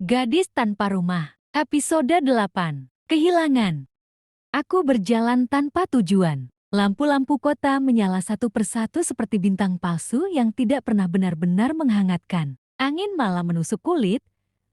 Gadis Tanpa Rumah, episode 8. Kehilangan. Aku berjalan tanpa tujuan. Lampu-lampu kota menyala satu persatu seperti bintang palsu yang tidak pernah benar-benar menghangatkan. Angin malam menusuk kulit,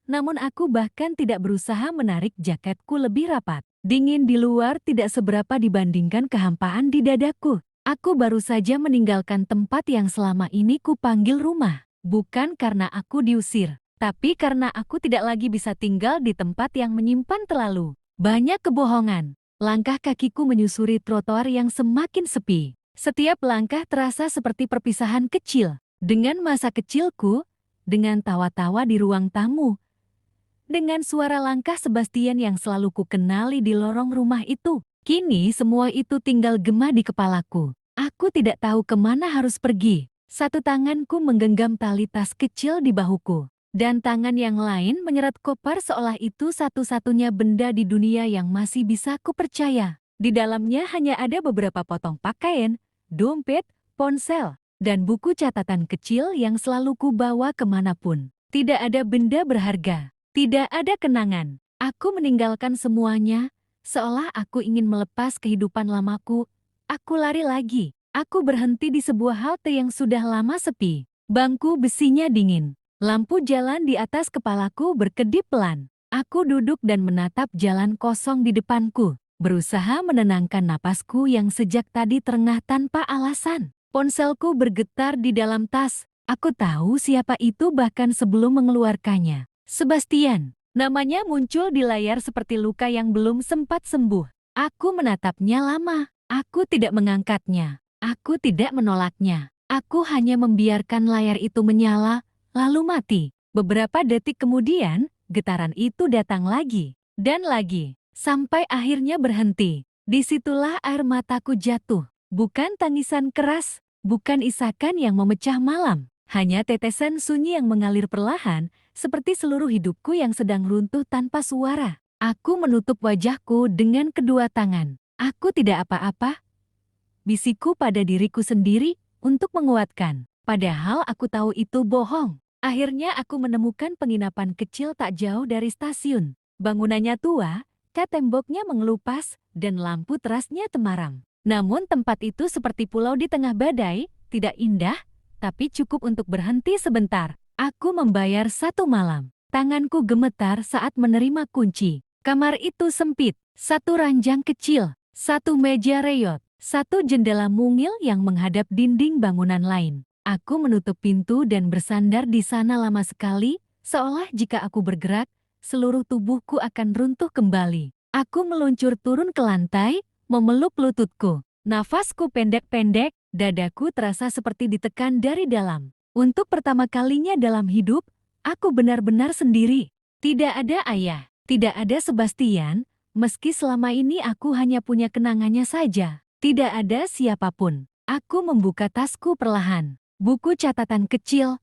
namun aku bahkan tidak berusaha menarik jaketku lebih rapat. Dingin di luar tidak seberapa dibandingkan kehampaan di dadaku. Aku baru saja meninggalkan tempat yang selama ini kupanggil rumah. Bukan karena aku diusir, tapi karena aku tidak lagi bisa tinggal di tempat yang menyimpan terlalu banyak kebohongan. Langkah kakiku menyusuri trotoar yang semakin sepi. Setiap langkah terasa seperti perpisahan kecil. Dengan masa kecilku, dengan tawa-tawa di ruang tamu, dengan suara langkah Sebastian yang selalu kukenali di lorong rumah itu. Kini semua itu tinggal gema di kepalaku. Aku tidak tahu kemana harus pergi. Satu tanganku menggenggam tali tas kecil di bahuku, dan tangan yang lain menyeret koper seolah itu satu-satunya benda di dunia yang masih bisa kupercaya. Di dalamnya hanya ada beberapa potong pakaian, dompet, ponsel, dan buku catatan kecil yang selalu kubawa kemanapun. Tidak ada benda berharga, tidak ada kenangan. Aku meninggalkan semuanya, seolah aku ingin melepas kehidupan lamaku. Aku lari lagi. Aku berhenti di sebuah halte yang sudah lama sepi. Bangku besinya dingin. Lampu jalan di atas kepalaku berkedip pelan. Aku duduk dan menatap jalan kosong di depanku, berusaha menenangkan napasku yang sejak tadi terengah tanpa alasan. Ponselku bergetar di dalam tas. Aku tahu siapa itu bahkan sebelum mengeluarkannya. Sebastian. Namanya muncul di layar seperti luka yang belum sempat sembuh. Aku menatapnya lama. Aku tidak mengangkatnya. Aku tidak menolaknya. Aku hanya membiarkan layar itu menyala, lalu mati. Beberapa detik kemudian, getaran itu datang lagi, dan lagi, sampai akhirnya berhenti. Disitulah air mataku jatuh. Bukan tangisan keras, bukan isakan yang memecah malam. Hanya tetesan sunyi yang mengalir perlahan, seperti seluruh hidupku yang sedang runtuh tanpa suara. Aku menutup wajahku dengan kedua tangan. Aku tidak apa-apa, bisikku pada diriku sendiri untuk menguatkan. Padahal aku tahu itu bohong. Akhirnya aku menemukan penginapan kecil tak jauh dari stasiun. Bangunannya tua, cat temboknya mengelupas, dan lampu terasnya temaram. Namun tempat itu seperti pulau di tengah badai, tidak indah, tapi cukup untuk berhenti sebentar. Aku membayar 1 malam. Tanganku gemetar saat menerima kunci. Kamar itu sempit, satu ranjang kecil, satu meja reyot, satu jendela mungil yang menghadap dinding bangunan lain. Aku menutup pintu dan bersandar di sana lama sekali, seolah jika aku bergerak, seluruh tubuhku akan runtuh kembali. Aku meluncur turun ke lantai, memeluk lututku. Nafasku pendek-pendek, dadaku terasa seperti ditekan dari dalam. Untuk pertama kalinya dalam hidup, aku benar-benar sendiri. Tidak ada ayah, tidak ada Sebastian, meski selama ini aku hanya punya kenangannya saja. Tidak ada siapapun. Aku membuka tasku perlahan. Buku catatan kecil,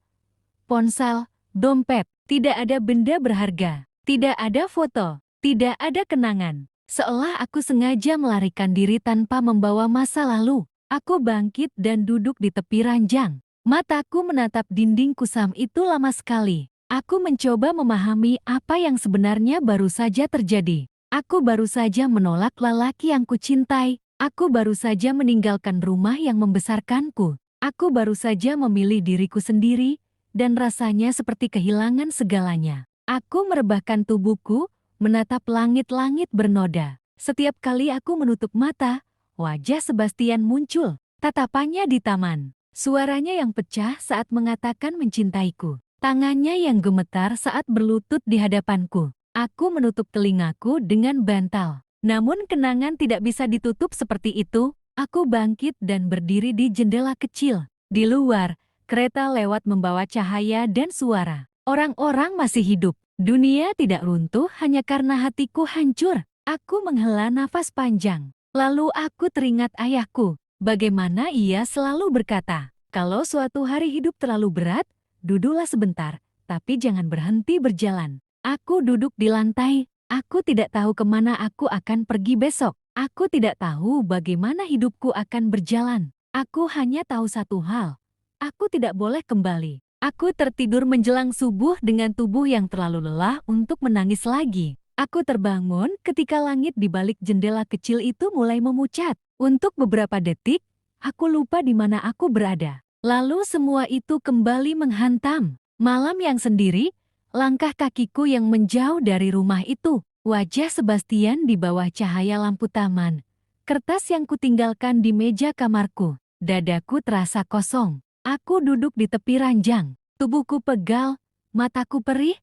ponsel, dompet. Tidak ada benda berharga. Tidak ada foto. Tidak ada kenangan. Seolah aku sengaja melarikan diri tanpa membawa masa lalu. Aku bangkit dan duduk di tepi ranjang. Mataku menatap dinding kusam itu lama sekali. Aku mencoba memahami apa yang sebenarnya baru saja terjadi. Aku baru saja menolak lelaki yang kucintai. Aku baru saja meninggalkan rumah yang membesarkanku. Aku baru saja memilih diriku sendiri, dan rasanya seperti kehilangan segalanya. Aku merebahkan tubuhku, menatap langit-langit bernoda. Setiap kali aku menutup mata, wajah Sebastian muncul. Tatapannya di taman. Suaranya yang pecah saat mengatakan mencintaiku. Tangannya yang gemetar saat berlutut di hadapanku. Aku menutup telingaku dengan bantal. Namun kenangan tidak bisa ditutup seperti itu. Aku bangkit dan berdiri di jendela kecil. Di luar, kereta lewat membawa cahaya dan suara. Orang-orang masih hidup. Dunia tidak runtuh hanya karena hatiku hancur. Aku menghela nafas panjang. Lalu aku teringat ayahku. Bagaimana ia selalu berkata, kalau suatu hari hidup terlalu berat, duduklah sebentar, tapi jangan berhenti berjalan. Aku duduk di lantai. Aku tidak tahu kemana aku akan pergi besok. Aku tidak tahu bagaimana hidupku akan berjalan. Aku hanya tahu satu hal. Aku tidak boleh kembali. Aku tertidur menjelang subuh dengan tubuh yang terlalu lelah untuk menangis lagi. Aku terbangun ketika langit di balik jendela kecil itu mulai memucat. Untuk beberapa detik, aku lupa di mana aku berada. Lalu semua itu kembali menghantam. Malam yang sendiri, langkah kakiku yang menjauh dari rumah itu. Wajah Sebastian di bawah cahaya lampu taman. Kertas yang kutinggalkan di meja kamarku. Dadaku terasa kosong. Aku duduk di tepi ranjang. Tubuhku pegal, mataku perih,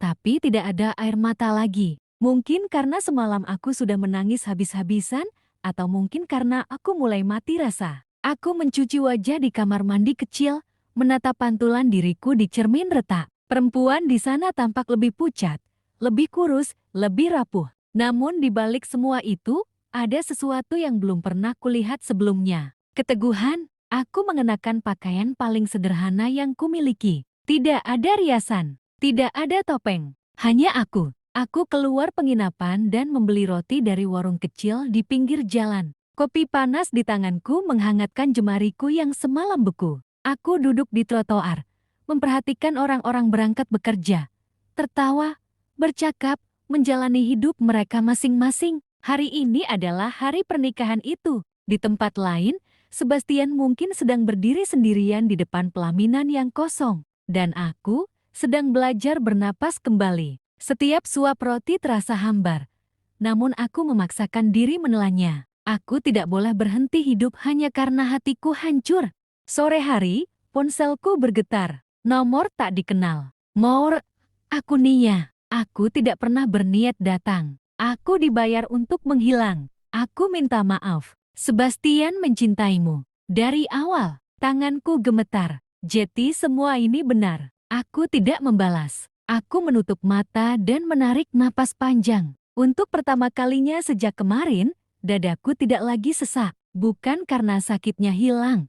tapi tidak ada air mata lagi. Mungkin karena semalam aku sudah menangis habis-habisan, atau mungkin karena aku mulai mati rasa. Aku mencuci wajah di kamar mandi kecil, menatap pantulan diriku di cermin retak. Perempuan di sana tampak lebih pucat, lebih kurus, lebih rapuh. Namun di balik semua itu, ada sesuatu yang belum pernah kulihat sebelumnya. Keteguhan. Aku mengenakan pakaian paling sederhana yang kumiliki. Tidak ada riasan, tidak ada topeng, hanya aku. Aku keluar penginapan dan membeli roti dari warung kecil di pinggir jalan. Kopi panas di tanganku menghangatkan jemariku yang semalam beku. Aku duduk di trotoar, memperhatikan orang-orang berangkat bekerja, tertawa, bercakap, menjalani hidup mereka masing-masing. Hari ini adalah hari pernikahan itu. Di tempat lain, Sebastian mungkin sedang berdiri sendirian di depan pelaminan yang kosong, dan aku sedang belajar bernapas kembali. Setiap suap roti terasa hambar, namun aku memaksakan diri menelannya. Aku tidak boleh berhenti hidup hanya karena hatiku hancur. Sore hari, ponselku bergetar. Nomor tak dikenal. Maur, aku Nia. Aku tidak pernah berniat datang. Aku dibayar untuk menghilang. Aku minta maaf. Sebastian mencintaimu. Dari awal, tanganku gemetar. Jadi semua ini benar. Aku tidak membalas. Aku menutup mata dan menarik napas panjang. Untuk pertama kalinya sejak kemarin, dadaku tidak lagi sesak. Bukan karena sakitnya hilang,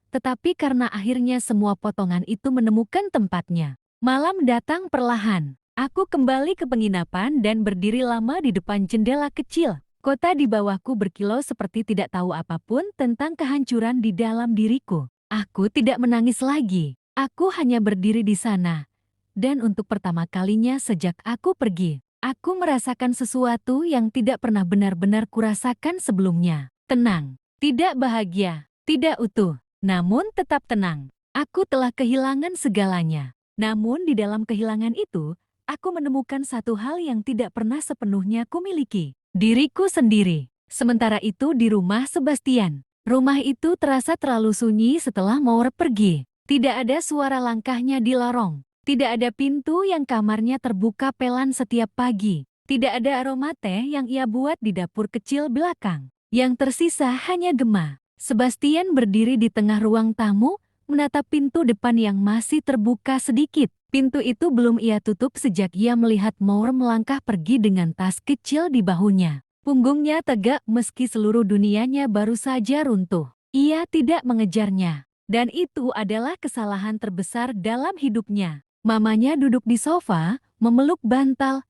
tetapi karena akhirnya semua potongan itu menemukan tempatnya. Malam datang perlahan. Aku kembali ke penginapan dan berdiri lama di depan jendela kecil. Kota di bawahku berkilau seperti tidak tahu apapun tentang kehancuran di dalam diriku. Aku tidak menangis lagi. Aku hanya berdiri di sana. Dan untuk pertama kalinya sejak aku pergi, aku merasakan sesuatu yang tidak pernah benar-benar kurasakan sebelumnya. Tenang, tidak bahagia, tidak utuh, namun tetap tenang. Aku telah kehilangan segalanya. Namun di dalam kehilangan itu, aku menemukan satu hal yang tidak pernah sepenuhnya kumiliki. Diriku sendiri. Sementara itu di rumah Sebastian. Rumah itu terasa terlalu sunyi setelah Maur pergi. Tidak ada suara langkahnya di lorong. Tidak ada pintu yang kamarnya terbuka pelan setiap pagi. Tidak ada aroma teh yang ia buat di dapur kecil belakang. Yang tersisa hanya gema. Sebastian berdiri di tengah ruang tamu, menatap pintu depan yang masih terbuka sedikit. Pintu itu belum ia tutup sejak ia melihat Maur melangkah pergi dengan tas kecil di bahunya. Punggungnya tegak meski seluruh dunianya baru saja runtuh. Ia tidak mengejarnya. Dan itu adalah kesalahan terbesar dalam hidupnya. Mamanya duduk di sofa, memeluk bantal.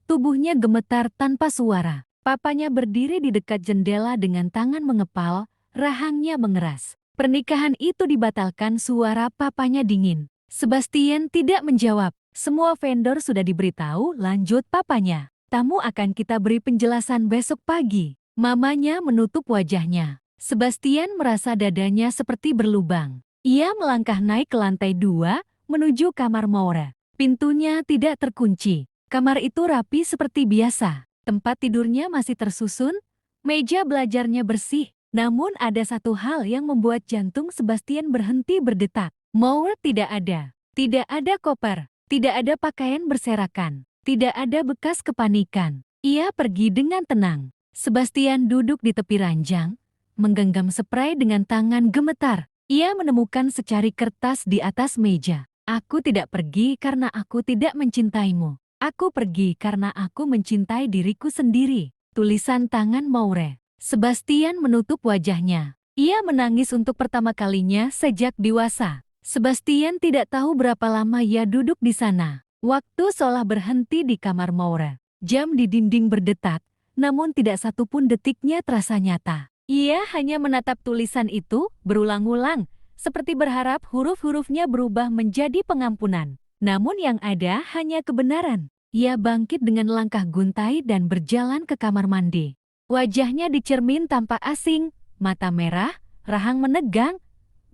Tubuhnya gemetar tanpa suara. Papanya berdiri di dekat jendela dengan tangan mengepal, rahangnya mengeras. Pernikahan itu dibatalkan, suara papanya dingin. Sebastian tidak menjawab. Semua vendor sudah diberitahu, lanjut papanya. Tamu akan kita beri penjelasan besok pagi. Mamanya menutup wajahnya. Sebastian merasa dadanya seperti berlubang. Ia melangkah naik ke lantai 2, menuju kamar Maura. Pintunya tidak terkunci. Kamar itu rapi seperti biasa. Tempat tidurnya masih tersusun, meja belajarnya bersih. Namun ada satu hal yang membuat jantung Sebastian berhenti berdetak. Maur tidak ada. Tidak ada koper. Tidak ada pakaian berserakan. Tidak ada bekas kepanikan. Ia pergi dengan tenang. Sebastian duduk di tepi ranjang, menggenggam spray dengan tangan gemetar. Ia menemukan secari kertas di atas meja. Aku tidak pergi karena aku tidak mencintaimu. Aku pergi karena aku mencintai diriku sendiri. Tulisan tangan Maure. Sebastian menutup wajahnya. Ia menangis untuk pertama kalinya sejak dewasa. Sebastian tidak tahu berapa lama ia duduk di sana. Waktu seolah berhenti di kamar Maura. Jam di dinding berdetak, namun tidak satu pun detiknya terasa nyata. Ia hanya menatap tulisan itu berulang-ulang, seperti berharap huruf-hurufnya berubah menjadi pengampunan. Namun yang ada hanya kebenaran. Ia bangkit dengan langkah guntai dan berjalan ke kamar mandi. Wajahnya di cermin tampak asing, mata merah, rahang menegang,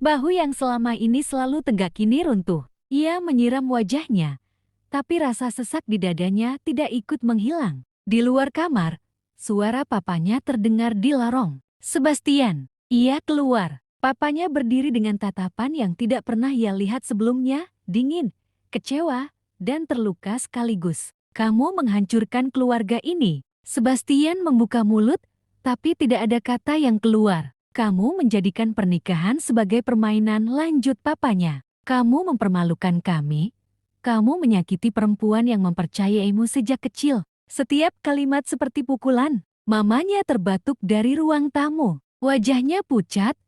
bahu yang selama ini selalu tegak kini runtuh. Ia menyiram wajahnya, tapi rasa sesak di dadanya tidak ikut menghilang. Di luar kamar, suara papanya terdengar di lorong. Sebastian, ia keluar. Papanya berdiri dengan tatapan yang tidak pernah ia lihat sebelumnya, dingin, kecewa, dan terluka sekaligus. Kamu menghancurkan keluarga ini. Sebastian membuka mulut, tapi tidak ada kata yang keluar. Kamu menjadikan pernikahan sebagai permainan, lanjut papanya. Kamu mempermalukan kami. Kamu menyakiti perempuan yang mempercayaimu sejak kecil. Setiap kalimat seperti pukulan. Mamanya terbatuk dari ruang tamu. Wajahnya pucat,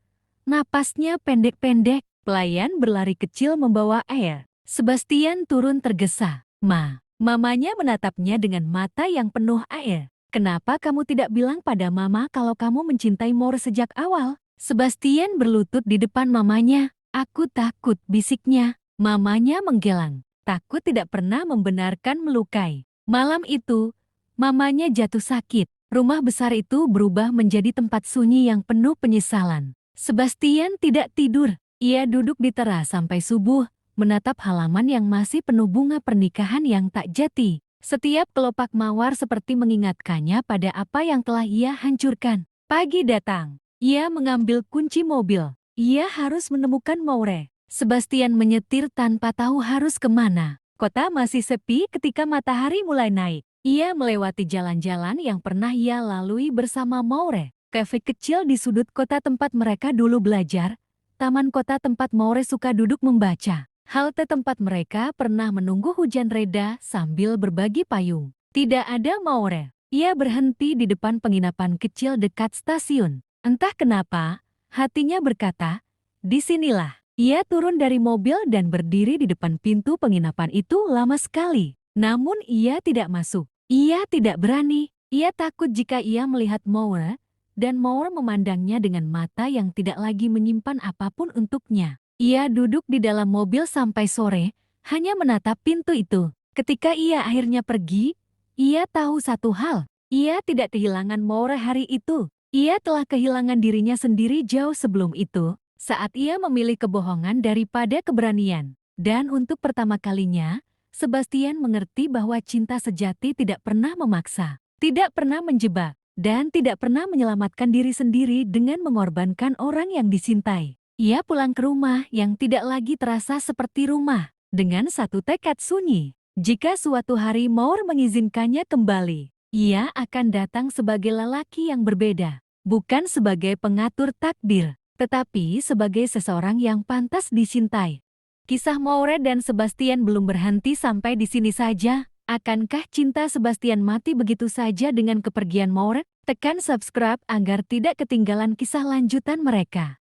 napasnya pendek-pendek. Pelayan berlari kecil membawa air. Sebastian turun tergesa. Mamanya menatapnya dengan mata yang penuh air. Kenapa kamu tidak bilang pada mama kalau kamu mencintai Moore sejak awal? Sebastian berlutut di depan mamanya. Aku takut, bisiknya. Mamanya menggelang. Takut tidak pernah membenarkan melukai. Malam itu, mamanya jatuh sakit. Rumah besar itu berubah menjadi tempat sunyi yang penuh penyesalan. Sebastian tidak tidur. Ia duduk di teras sampai subuh, menatap halaman yang masih penuh bunga pernikahan yang tak jati. Setiap kelopak mawar seperti mengingatkannya pada apa yang telah ia hancurkan. Pagi datang. Ia mengambil kunci mobil. Ia harus menemukan Moore. Sebastian menyetir tanpa tahu harus kemana. Kota masih sepi ketika matahari mulai naik. Ia melewati jalan-jalan yang pernah ia lalui bersama Moore. Kafe kecil di sudut kota tempat mereka dulu belajar. Taman kota tempat Moore suka duduk membaca. Halte tempat mereka pernah menunggu hujan reda sambil berbagi payung. Tidak ada Moore. Ia berhenti di depan penginapan kecil dekat stasiun. Entah kenapa, hatinya berkata, disinilah. Ia turun dari mobil dan berdiri di depan pintu penginapan itu lama sekali. Namun ia tidak masuk. Ia tidak berani. Ia takut jika ia melihat Moore, dan Moore memandangnya dengan mata yang tidak lagi menyimpan apapun untuknya. Ia duduk di dalam mobil sampai sore, hanya menatap pintu itu. Ketika ia akhirnya pergi, ia tahu satu hal. Ia tidak kehilangan Moore hari itu. Ia telah kehilangan dirinya sendiri jauh sebelum itu, saat ia memilih kebohongan daripada keberanian. Dan untuk pertama kalinya, Sebastian mengerti bahwa cinta sejati tidak pernah memaksa, tidak pernah menjebak, dan tidak pernah menyelamatkan diri sendiri dengan mengorbankan orang yang dicintai. Ia pulang ke rumah yang tidak lagi terasa seperti rumah, dengan satu tekad sunyi. Jika suatu hari Moore mengizinkannya kembali, ia akan datang sebagai lelaki yang berbeda, bukan sebagai pengatur takdir, tetapi sebagai seseorang yang pantas dicintai. Kisah Moore dan Sebastian belum berhenti sampai di sini saja. Akankah cinta Sebastian mati begitu saja dengan kepergian Moore? Tekan subscribe agar tidak ketinggalan kisah lanjutan mereka.